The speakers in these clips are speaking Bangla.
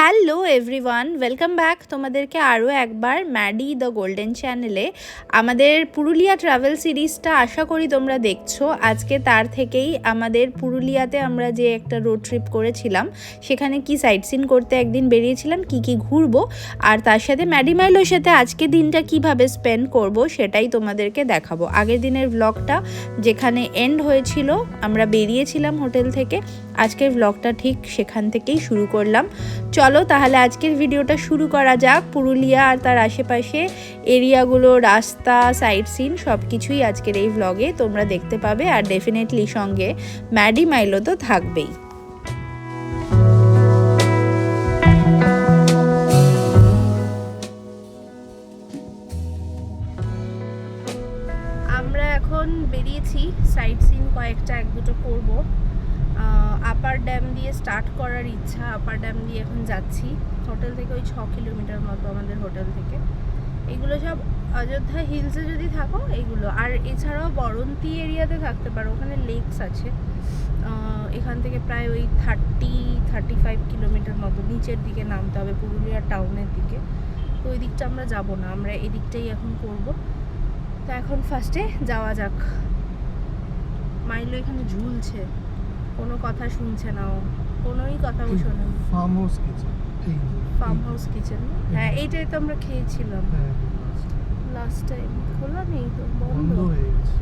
হ্যালো এভরিওয়ান, ওয়েলকাম ব্যাক তোমাদেরকে আরও একবার ম্যাডি দ্য গোল্ডেন চ্যানেলে। আমাদের পুরুলিয়া ট্রাভেল সিরিজটা আশা করি তোমরা দেখছো। আজকে তার থেকেই আমাদের পুরুলিয়াতে আমরা যে একটা রোড ট্রিপ করেছিলাম, সেখানে কি সাইট সিন করতে একদিন বেরিয়েছিলাম, কি ঘুরবো, আর তার সাথে ম্যাডি মাইলোর সাথে আজকে দিনটা কিভাবে স্পেন্ড করব সেটাই তোমাদেরকে দেখাবো। আগের দিনের ব্লগটা যেখানে এন্ড হয়েছিল, আমরা বেরিয়েছিলাম হোটেল থেকে, আজকের ব্লগটা ঠিক সেখান থেকেই শুরু করলাম। চলো তাহলে আজকের ভিডিওটা শুরু করা যাক। পুরুলিয়া আর তার আশেপাশে এরিয়াগুলো, রাস্তা, সাইট সিন সব কিছুই আজকের এই ব্লগে তোমরা দেখতে পাবে। আর ডেফিনেটলি সঙ্গে ম্যাডি মাইলো তো থাকবেই। আমরা এখন বেরিয়েছি, সাইট সিন কয়েকটা এক দুটো করবো। আপার ড্যাম দিয়ে স্টার্ট করার ইচ্ছা, আপার ড্যাম দিয়ে এখন যাচ্ছি। হোটেল থেকে ওই 6 কিলোমিটার মতো আমাদের হোটেল থেকে। এগুলো সব অযোধ্যা হিলসে যদি থাকো এইগুলো, আর এছাড়াও বরন্তি এরিয়াতে থাকতে পারো, ওখানে লেকস আছে। এখান থেকে প্রায় ওই 30-35 কিলোমিটার মতো নিচের দিকে নামতে হবে, পুরুলিয়া টাউনের দিকে। তো ওই দিকটা আমরা যাব না, আমরা এই দিকটাই এখন করব। তো এখন ফার্স্টে যাওয়া যাক। মাইলো এখানে ঝুলছে, কোনো কথা শুনছে না, ও কোনোই কথা শোনে না। ফার্ম হাউস কিচেন, হ্যাঁ এইটাই তো আমরা খেয়েছিলাম লাস্ট টাইম। খোলা নেই তো, বন্ধ হয়ে গেছে।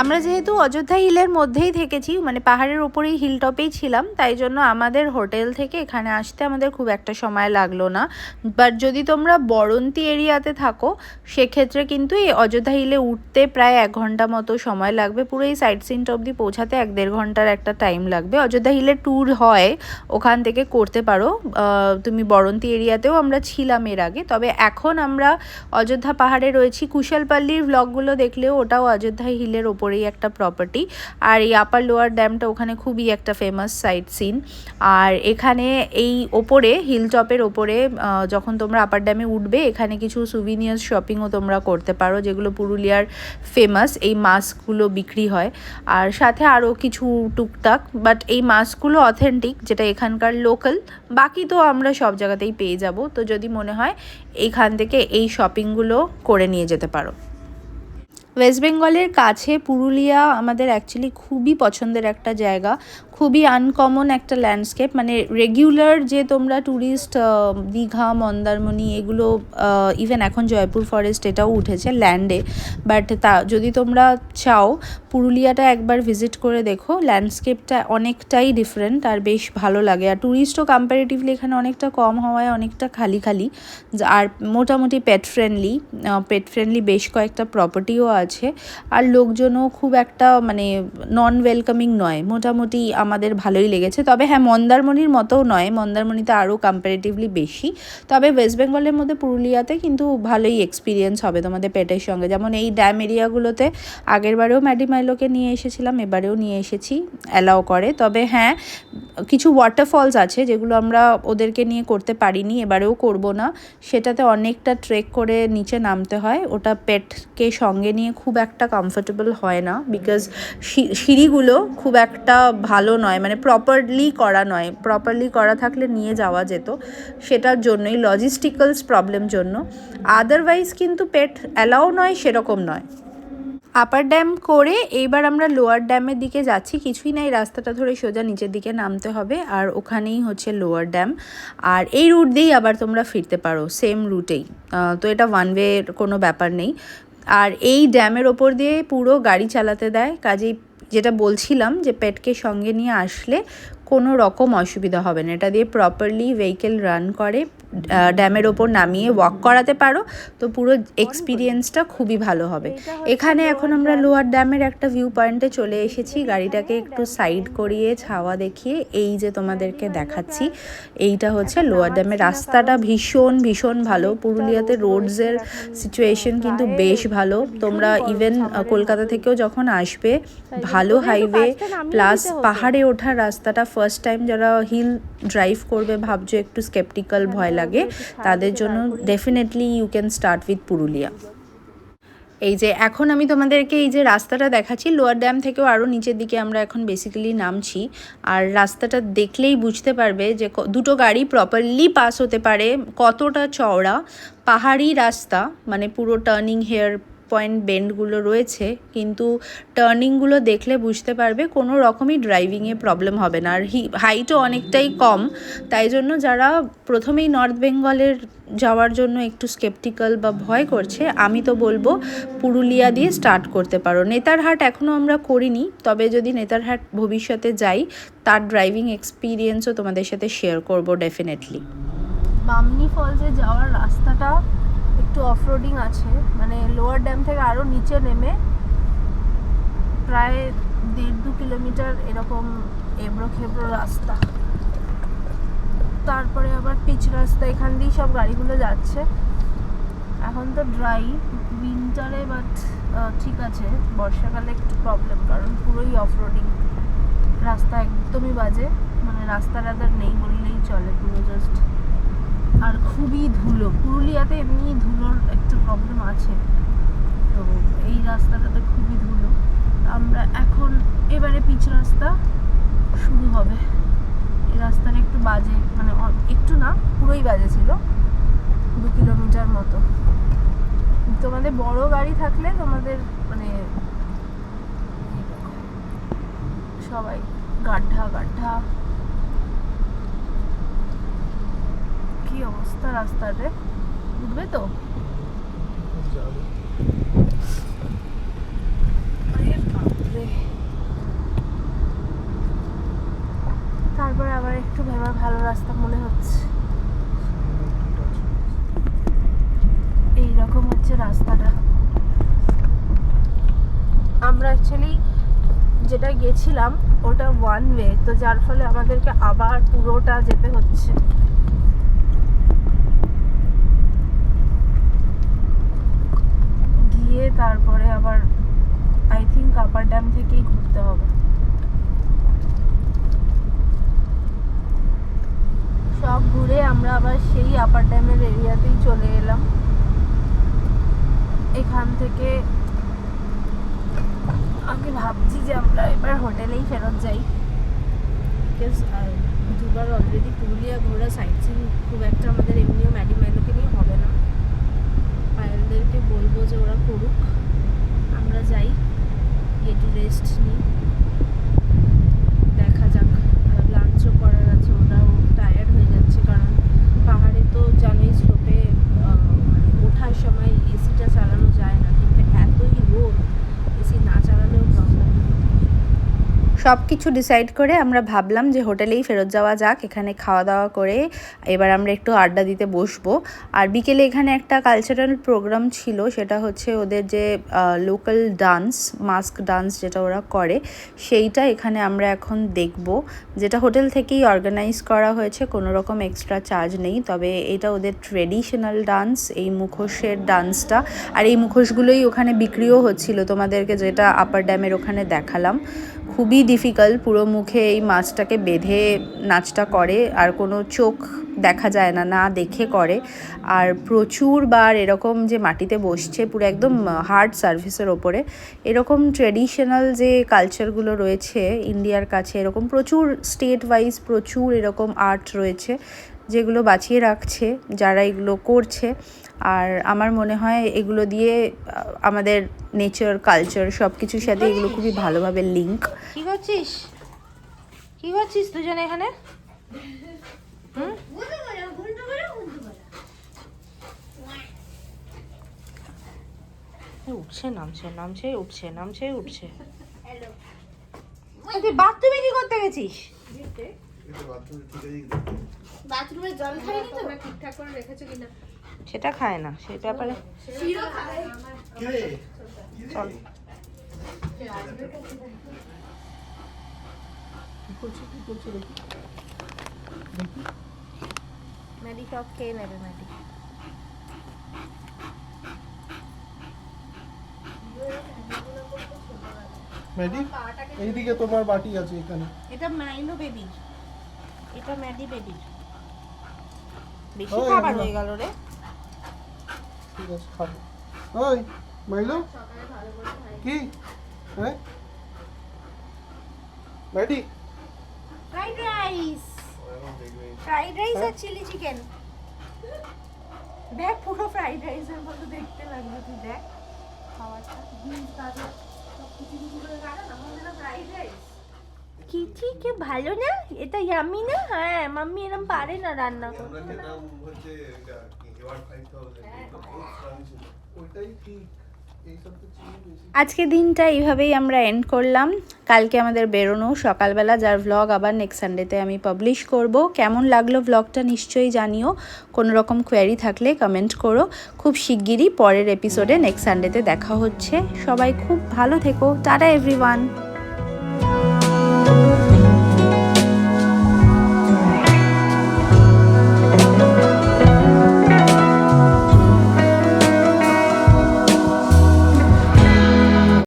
আমরা যেহেতু অযোধ্যা হিলের মধ্যেই থেকেছি, মানে পাহাড়ের ওপরেই হিল টপেই ছিলাম, তাই জন্য আমাদের হোটেল থেকে এখানে আসতে আমাদের খুব একটা সময় লাগলো না। বাট যদি তোমরা বরন্তি এরিয়াতে থাকো, সেক্ষেত্রে কিন্তু এই অযোধ্যা হিলে উঠতে প্রায় 1 ঘন্টা মতো সময় লাগবে। পুরো এই সাইট সিনটা অবধি পৌঁছাতে 1-1.5 ঘন্টার একটা টাইম লাগবে। অযোধ্যা হিলের ট্যুর হয়, ওখান থেকে করতে পারো তুমি। বরন্তি এরিয়াতেও আমরা ছিলাম এর আগে, তবে এখন আমরা অযোধ্যা পাহাড়ে রয়েছি। কুশালপল্লির ব্লগগুলো দেখলেও ওটাও অযোধ্যা হিলের ওপরেই একটা প্রপার্টি। আর এই আপার লোয়ার ড্যামটা ওখানে খুবই একটা ফেমাস সাইট সিন। আর এখানে এই ওপরে হিল টপের ওপরে যখন তোমরা আপার ড্যামে উঠবে, এখানে কিছু সুভিনিয়ার্স শপিংও তোমরা করতে পারো, যেগুলো পুরুলিয়ার ফেমাস। এই মাস্কগুলো বিক্রি হয়, আর সাথে আরও কিছু টুকটাক, বাট এই মাস্কগুলো অথেন্টিক, যেটা এখানকার লোকাল। বাকি তো আমরা সব জায়গাতেই পেয়ে যাব। তো যদি মনে হয় এইখান থেকে এই শপিংগুলো করে নিয়ে যেতে পারো। ওয়েস্ট বেঙ্গলের কাছে পুরুলিয়া আমাদের অ্যাকচুয়ালি খুবই পছন্দের একটা জায়গা, খুবই আনকমন একটা ল্যান্ডস্কেপ। মানে রেগুলার যে তোমরা ট্যুরিস্ট দীঘা, মন্দারমণি, এগুলো ইভেন এখন জয়পুর ফরেস্ট এটাও উঠেছে ল্যান্ডে, বাট যদি তোমরা চাও পুরুলিয়াটা একবার ভিজিট করে দেখো, ল্যান্ডস্কেপটা অনেকটাই ডিফারেন্ট আর বেশ ভালো লাগে। আর ট্যুরিস্টও কম্প্যারেটিভলি এখানে অনেকটা কম হওয়ায় অনেকটা খালি, আর মোটামুটি পেট ফ্রেন্ডলি বেশ কয়েকটা প্রপার্টিও আছে। আর লোকজনও খুব একটা মানে নন ওয়েলকামিং নয়, মোটামুটি আমাদের ভালোই লেগেছে। তবে হ্যাঁ, মন্দারমণির মতোও নয়, মন্দারমণিতে আরও কম্প্যারেটিভলি বেশি। তবে ওয়েস্ট বেঙ্গলের মধ্যে পুরুলিয়াতে কিন্তু ভালোই এক্সপিরিয়েন্স হবে তোমাদের পেটের সঙ্গে। যেমন এই ড্যাম এরিয়াগুলোতে আগেরবারেও ম্যাডি মাইলোকে নিয়ে এসেছিলাম, এবারেও নিয়ে এসেছি, অ্যালাও করে। তবে হ্যাঁ, কিছু ওয়াটারফলস আছে যেগুলো আমরা ওদেরকে নিয়ে করতে পারিনি, এবারেও করব না। সেটাতে অনেকটা ট্রেক করে নিচে নামতে হয়, ওটা পেটকে সঙ্গে নিয়ে খুব একটা কমফোর্টেবল হয় না, বিকজ সিঁড়িগুলো খুব একটা ভালো নয়, মানে প্রপারলি করা থাকলে নিয়ে যাওয়া যেত, সেটার জন্যই লজিস্টিক্যালস প্রবলেম জন্য। আদারওয়াইজ কিন্তু পেট অ্যালাও নয়, সেরকম নয়। আপার ড্যাম করে এইবার আমরা লোয়ার ড্যামের দিকে যাচ্ছি। কিছুই না, এই রাস্তাটা ধরে সোজা নিচের দিকে নামতে হবে, আর ওখানেই হচ্ছে লোয়ার ড্যাম। আর এই রুট দিয়েই আবার তোমরা ফিরতে পারো, সেম রুটেই। তো এটা ওয়ান ওয়ে কোনো ব্যাপার নেই। আর এই ড্যামের ওপর দিয়ে পুরো গাড়ি চালাতে দেয়, কাজেই যেটা বলছিলাম যে পেটকে সঙ্গে নিয়ে আসলে কোনো রকম অসুবিধা হবে না। এটা দিয়ে প্রপারলি ভেহিকেল রান করে, ড্যামের ওপর নামিয়ে ওয়াক করাতে পারো, তো পুরো এক্সপিরিয়েন্সটা খুবই ভালো হবে। এখানে এখন আমরা লোয়ার ড্যামের একটা ভিউ পয়েন্টে চলে এসেছি। গাড়িটাকে একটু সাইড করিয়ে ছাওয়া দেখিয়ে এই যে তোমাদেরকে দেখাচ্ছি, এইটা হচ্ছে লোয়ার ড্যামের। রাস্তাটা ভীষণ ভীষণ ভালো। পুরুলিয়াতে রোডসের সিচুয়েশন কিন্তু বেশ ভালো। তোমরা ইভেন কলকাতা থেকেও যখন আসবে, ভালো হাইওয়ে প্লাস পাহাড়ে ওঠার রাস্তাটা, ফার্স্ট টাইম যারা হিল ড্রাইভ করবে ভাবছো একটু স্কেপটিক্যাল ভয় লাগে, তাদের জন্য definitely you can start with Purulia. এই যে এখন আমি তোমাদেরকে এই যে রাস্তাটা দেখাচ্ছি, লোয়ার ড্যাম থেকেও আরও নিচের দিকে আমরা এখন বেসিক্যালি নামছি। আর রাস্তাটা দেখলেই বুঝতে পারবে যে দুটো গাড়ি প্রপারলি পাস হতে পারে, কতটা চওড়া পাহাড়ি রাস্তা, মানে পুরো টার্নিং হেয়ার পয়েন্ট বেন্ডগুলো রয়েছে, কিন্তু টার্নিংগুলো দেখলে বুঝতে পারবে কোনো রকমই ড্রাইভিংয়ে প্রবলেম হবে না। আর হাইটও অনেকটাই কম, তাই জন্য যারা প্রথমেই নর্থ বেঙ্গলের যাওয়ার জন্য একটু স্কেপটিক্যাল বা ভয় করছে, আমি তো বলবো পুরুলিয়া দিয়ে স্টার্ট করতে পারো। নেতারহাট এখনও আমরা করিনি, তবে যদি নেতারহাট ভবিষ্যতে যাই তার ড্রাইভিং এক্সপিরিয়েন্সও তোমাদের সাথে শেয়ার করব ডেফিনেটলি। বামনি ফলসে যাওয়ার রাস্তাটা একটু অফরোডিং আছে, মানে লোয়ার ড্যাম থেকে আরও নিচে নেমে প্রায় 1.5-2 কিলোমিটার এরকম এবড়ো খেবড়ো রাস্তা, তারপরে আবার পিচ রাস্তা, এখান দিয়েই সব গাড়িগুলো যাচ্ছে। এখন তো ড্রাই উইন্টারে, বাট ঠিক আছে, বর্ষাকালে একটু প্রবলেম, কারণ পুরোই অফরোডিং রাস্তা, একদমই বাজে, মানে রাস্তা রাদার নেই বললেই চলে, পুরো জাস্ট। আর খুবই ধুলো, পুরুলিয়াতে এমনি ধুলোর একটা প্রবলেম আছে, তো এই রাস্তাটাতে খুবই ধুলো। আমরা এখন এবারে পিচ রাস্তা শুরু হবে। এই রাস্তাটা একটু বাজে, মানে একটু না, পুরোই বাজে ছিল, 2 কিলোমিটার মতো। তোমাদের বড় গাড়ি থাকলে তোমাদের মানে সবাই গাড্ডা গাড্ডা, কি অবস্থা রাস্তাতে, বুঝবে তো। তারপরে আবার একটু ভেবে ভালো রাস্তা মনে হচ্ছে। এইরকম হচ্ছে রাস্তাটা। আমরা অ্যাকচুয়ালি যেটা গেছিলাম ওটা ওয়ান ওয়ে, তো যার ফলে আমাদেরকে আবার পুরোটা যেতে হচ্ছে। গিয়ে তারপরে আবার আই থিঙ্ক আপার ড্যাম থেকেই ঘুরতে হবে। সব ঘুরে আমরা আবার সেই আপার ড্যামের এরিয়াতেই চলে এলাম। এখান থেকে আমি ভাবছি যে আমরা এবার হোটেলেই ফেরত যাই, বিকজ দুবার অলরেডি পুরুলিয়া ঘোরা, সাইট সিন খুব একটা আমাদের এমনিও ম্যাডিমাইলোকে নিয়ে হবে না। পায়েলদেরকে বলবো যে ওরা করুক, আমরা যাই, একটু রেস্ট নিই, দেখা যাক। লাঞ্চও করার আছে, ওরাও টায়ার্ড হয়ে যাচ্ছে, কারণ পাহাড়ে তো জানোই স্লোপে মানে ওঠার সময় এসিটা চালানো যায় না, কিন্তু এতই রোদ, এসি না চালালেও প্রবলেম। সব কিছু ডিসাইড করে আমরা ভাবলাম যে হোটেলেই ফেরত যাওয়া যাক। এখানে খাওয়া দাওয়া করে এবার আমরা একটু আড্ডা দিতে বসবো। আর বিকেলে এখানে একটা কালচারাল প্রোগ্রাম ছিল, সেটা হচ্ছে ওদের যে লোকাল ডান্স, মাস্ক ডান্স যেটা ওরা করে, সেইটা এখানে আমরা এখন দেখব, যেটা হোটেল থেকেই অর্গানাইজ করা হয়েছে, কোনো রকম এক্সট্রা চার্জ নেই। তবে এটা ওদের ট্রেডিশনাল ডান্স, এই মুখোশের ডান্সটা, আর এই মুখোশগুলোই ওখানে বিক্রিও হচ্ছিল তোমাদেরকে, যেটা আপার ড্যামের ওখানে দেখালাম। খুবই ডিফিকাল্ট, পুরো মুখে এই মাছটাকে বেঁধে নাচটা করে, আর কোনো চোখ দেখা যায় না, না দেখে করে। আর প্রচুর বার এরকম যে মাটিতে বসছে, পুরো একদম হার্ড সার্ভিসের ওপরে। এরকম ট্রেডিশনাল যে কালচারগুলো রয়েছে ইন্ডিয়ার কাছে, এরকম প্রচুর স্টেট ওয়াইজ প্রচুর এরকম আর্ট রয়েছে, যেগুলো বাঁচিয়ে রাখছে যারা এগুলো করছে। আর আমার মনে হয় এগুলো দিয়ে আমাদের নেচার, কালচার সব কিছুর সাথে এগুলো খুবই ভালোভাবে লিঙ্ক। কি করছিস, কি করছিস দুজনে এখানে? উঠছে, নামছে, নামছে, উঠছে, নামছে, উঠছে। তুই বাথরুমে কি করতে গেছিস? বাথরুমে জল খাইনি তো ঠিকঠাক করে রেখেছো কিনা? সেটা খায় না, সেটা ব্যাপারে শিরো খায় চল। ম্যাডি সব খেয়ে নেবে ম্যাডি। ম্যাডি এইদিকে তোমার বাটি আছে এখানে। এটা মাইলো বেবির, এটা ম্যাডি বেবির। বেশি ওই, খাবার এগুলো। হয়ে গেল রে। ঠিক আছে খাবো। ওই মাইলো কি হ্যাঁ ম্যাডি ফ্রাইড রাইস, ফ্রাইড রাইস আর চিলি চিকেন। দেখ পুরো ফ্রাইড রাইসের মতো দেখতে লাগবে, তুই দেখ খাবারটা। কি ঠিক ভালো না? এটা ইয়ামি না? হ্যাঁ মাম্মি এরকম পারে না রান্না করতে। ওইটাই ঠিক, এইসব তো চিনি বেশি। আজকে দিনটা এইভাবেই আমরা এন্ড করলাম। কালকে আমাদের বেরোনো সকালবেলা, যার ভ্লগ আবার নেক্সট সানডেতে আমি পাবলিশ করব। কেমন লাগলো ভ্লগটা নিশ্চয়ই জানিও, কোনো রকম কোয়েরি থাকলে কমেন্ট করো। খুব শিগগিরই পরের এপিসোডে নেক্সট সানডেতে দেখা হচ্ছে। সবাই খুব ভালো থেকো, টাটা এভরিওয়ান।